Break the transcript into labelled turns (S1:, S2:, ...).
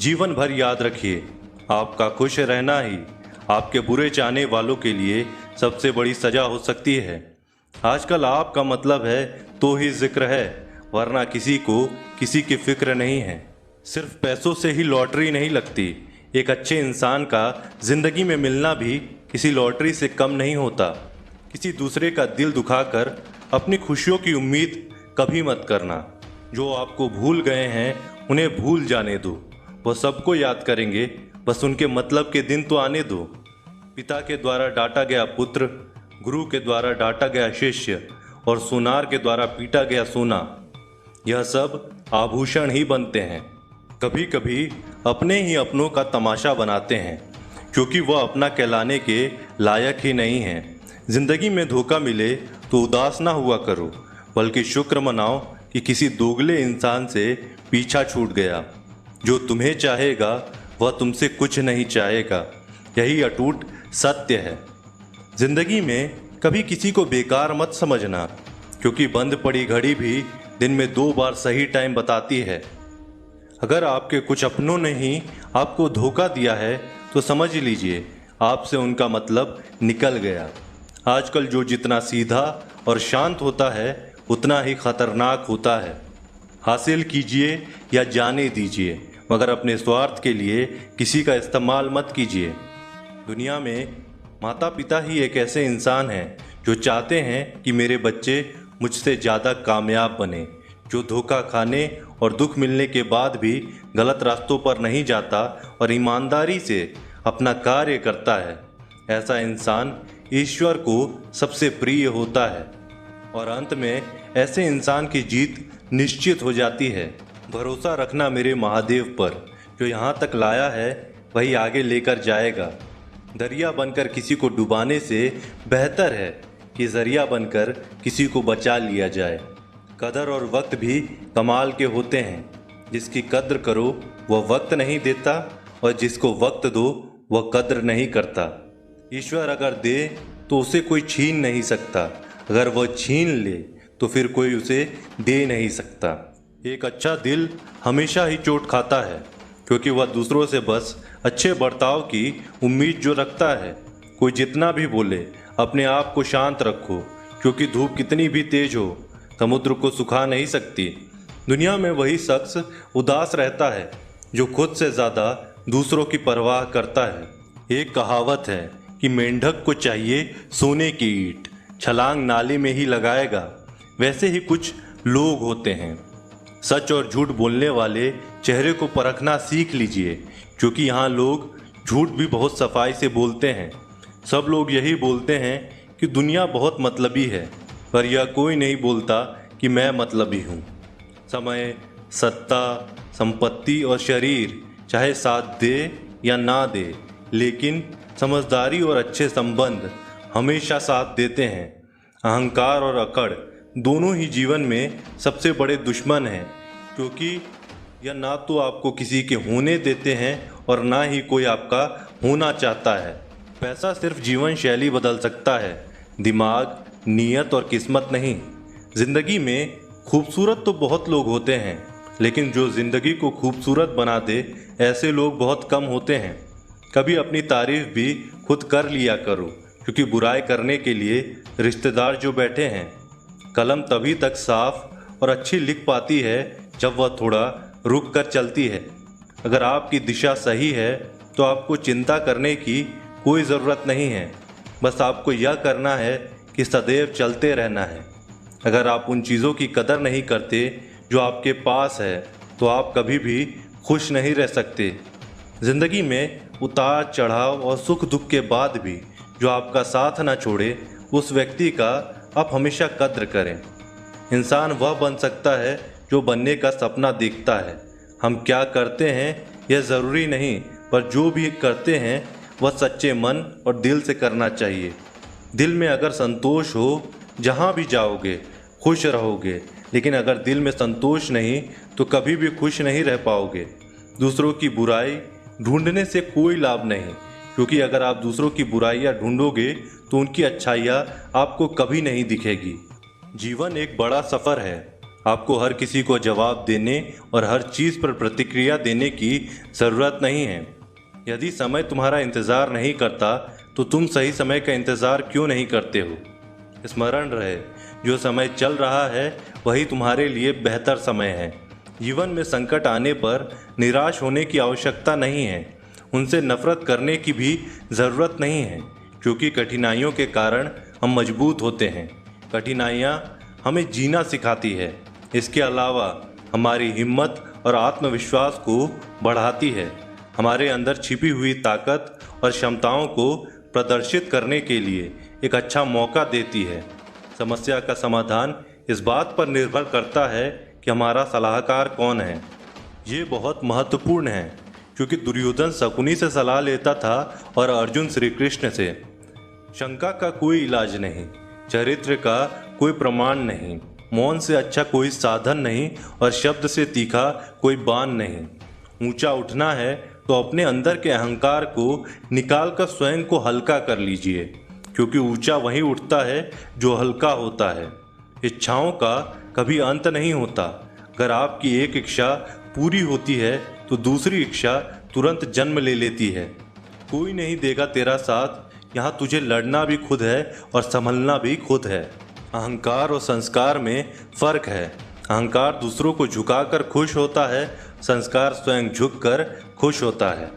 S1: जीवन भर याद रखिए, आपका खुश रहना ही आपके बुरे चाहने वालों के लिए सबसे बड़ी सजा हो सकती है। आजकल आपका मतलब है तो ही जिक्र है, वरना किसी को किसी की फिक्र नहीं है। सिर्फ पैसों से ही लॉटरी नहीं लगती। एक अच्छे इंसान का जिंदगी में मिलना भी किसी लॉटरी से कम नहीं होता। किसी दूसरे का दिल दुखाकर अपनी खुशियों की उम्मीद कभी मत करना। जो आपको भूल गए हैं उन्हें भूल जाने दो, वो सबको याद करेंगे, बस उनके मतलब के दिन तो आने दो। पिता के द्वारा डांटा गया पुत्र, गुरु के द्वारा डांटा गया शिष्य और सोनार के द्वारा पीटा गया सोना, यह सब आभूषण ही बनते हैं। कभी कभी अपने ही अपनों का तमाशा बनाते हैं, क्योंकि वह अपना कहलाने के लायक ही नहीं है। जिंदगी में धोखा मिले तो उदास ना हुआ करो, बल्कि शुक्र मनाओ कि किसी दोगले इंसान से पीछा छूट गया। जो तुम्हें चाहेगा वह तुमसे कुछ नहीं चाहेगा, यही अटूट सत्य है। जिंदगी में कभी किसी को बेकार मत समझना, क्योंकि बंद पड़ी घड़ी भी दिन में 2 बार सही टाइम बताती है। अगर आपके कुछ अपनों ने ही आपको धोखा दिया है तो समझ लीजिए आपसे उनका मतलब निकल गया। आजकल जो जितना सीधा और शांत होता है उतना ही खतरनाक होता है। हासिल कीजिए या जाने दीजिए, मगर अपने स्वार्थ के लिए किसी का इस्तेमाल मत कीजिए। दुनिया में माता पिता ही एक ऐसे इंसान हैं जो चाहते हैं कि मेरे बच्चे मुझसे ज़्यादा कामयाब बने, जो धोखा खाने और दुख मिलने के बाद भी गलत रास्तों पर नहीं जाता और ईमानदारी से अपना कार्य करता है। ऐसा इंसान ईश्वर को सबसे प्रिय होता है और अंत में ऐसे इंसान की जीत निश्चित हो जाती है। भरोसा रखना मेरे महादेव पर, जो यहाँ तक लाया है वही आगे लेकर जाएगा। दरिया बनकर किसी को डुबाने से बेहतर है कि जरिया बनकर किसी को बचा लिया जाए। कदर और वक्त भी कमाल के होते हैं। जिसकी कद्र करो वह वक्त नहीं देता, और जिसको वक्त दो वह कद्र नहीं करता। ईश्वर अगर दे तो उसे कोई छीन नहीं सकता, अगर वह छीन ले तो फिर कोई उसे दे नहीं सकता। एक अच्छा दिल हमेशा ही चोट खाता है, क्योंकि वह दूसरों से बस अच्छे बर्ताव की उम्मीद जो रखता है। कोई जितना भी बोले अपने आप को शांत रखो, क्योंकि धूप कितनी भी तेज हो समुद्र को सुखा नहीं सकती। दुनिया में वही शख्स उदास रहता है जो खुद से ज़्यादा दूसरों की परवाह करता है। एक कहावत है कि मेंढक को चाहिए सोने की ईंट, छलांग नाली में ही लगाएगा। वैसे ही कुछ लोग होते हैं। सच और झूठ बोलने वाले चेहरे को परखना सीख लीजिए, क्योंकि यहाँ लोग झूठ भी बहुत सफाई से बोलते हैं। सब लोग यही बोलते हैं कि दुनिया बहुत मतलबी है, पर यह कोई नहीं बोलता कि मैं मतलबी हूँ। समय, सत्ता, संपत्ति और शरीर चाहे साथ दे या ना दे, लेकिन समझदारी और अच्छे संबंध हमेशा साथ देते हैं। अहंकार और अकड़ दोनों ही जीवन में सबसे बड़े दुश्मन हैं, क्योंकि यह ना तो आपको किसी के होने देते हैं और ना ही कोई आपका होना चाहता है। पैसा सिर्फ जीवन शैली बदल सकता है, दिमाग, नीयत और किस्मत नहीं। जिंदगी में खूबसूरत तो बहुत लोग होते हैं, लेकिन जो जिंदगी को खूबसूरत बना दे ऐसे लोग बहुत कम होते हैं। कभी अपनी तारीफ भी खुद कर लिया करो, क्योंकि बुराई करने के लिए रिश्तेदार जो बैठे हैं। कलम तभी तक साफ और अच्छी लिख पाती है जब वह थोड़ा रुक कर चलती है। अगर आपकी दिशा सही है तो आपको चिंता करने की कोई ज़रूरत नहीं है। बस आपको यह करना है कि सदैव चलते रहना है। अगर आप उन चीज़ों की कदर नहीं करते जो आपके पास है, तो आप कभी भी खुश नहीं रह सकते। ज़िंदगी में उतार चढ़ाव और सुख दुख के बाद भी जो आपका साथ ना छोड़े, उस व्यक्ति का आप हमेशा कद्र करें। इंसान वह बन सकता है जो बनने का सपना देखता है। हम क्या करते हैं यह ज़रूरी नहीं, पर जो भी करते हैं वह सच्चे मन और दिल से करना चाहिए। दिल में अगर संतोष हो, जहाँ भी जाओगे खुश रहोगे, लेकिन अगर दिल में संतोष नहीं तो कभी भी खुश नहीं रह पाओगे। दूसरों की बुराई ढूंढने से कोई लाभ नहीं, क्योंकि अगर आप दूसरों की बुराइयां ढूंढोगे तो उनकी अच्छाइयाँ आपको कभी नहीं दिखेगी। जीवन एक बड़ा सफ़र है, आपको हर किसी को जवाब देने और हर चीज़ पर प्रतिक्रिया देने की ज़रूरत नहीं है। यदि समय तुम्हारा इंतज़ार नहीं करता तो तुम सही समय का इंतज़ार क्यों नहीं करते हो। स्मरण रहे, जो समय चल रहा है वही तुम्हारे लिए बेहतर समय है। जीवन में संकट आने पर निराश होने की आवश्यकता नहीं है, उनसे नफरत करने की भी ज़रूरत नहीं है, क्योंकि कठिनाइयों के कारण हम मजबूत होते हैं। कठिनाइयाँ हमें जीना सिखाती है। इसके अलावा हमारी हिम्मत और आत्मविश्वास को बढ़ाती है, हमारे अंदर छिपी हुई ताकत और क्षमताओं को प्रदर्शित करने के लिए एक अच्छा मौका देती है। समस्या का समाधान इस बात पर निर्भर करता है कि हमारा सलाहकार कौन है। ये बहुत महत्वपूर्ण है, क्योंकि दुर्योधन शकुनी से सलाह लेता था और अर्जुन श्री कृष्ण से। शंका का कोई इलाज नहीं, चरित्र का कोई प्रमाण नहीं, मौन से अच्छा कोई साधन नहीं और शब्द से तीखा कोई बाण नहीं। ऊंचा उठना है तो अपने अंदर के अहंकार को निकालकर स्वयं को हल्का कर लीजिए, क्योंकि ऊंचा वही उठता है जो हल्का होता है। इच्छाओं का कभी अंत नहीं होता। अगर आपकी एक इच्छा पूरी होती है तो दूसरी इच्छा तुरंत जन्म ले लेती है। कोई नहीं देगा तेरा साथ, यहाँ तुझे लड़ना भी खुद है और संभलना भी खुद है। अहंकार और संस्कार में फर्क है। अहंकार दूसरों को झुकाकर खुश होता है, संस्कार स्वयं झुककर खुश होता है।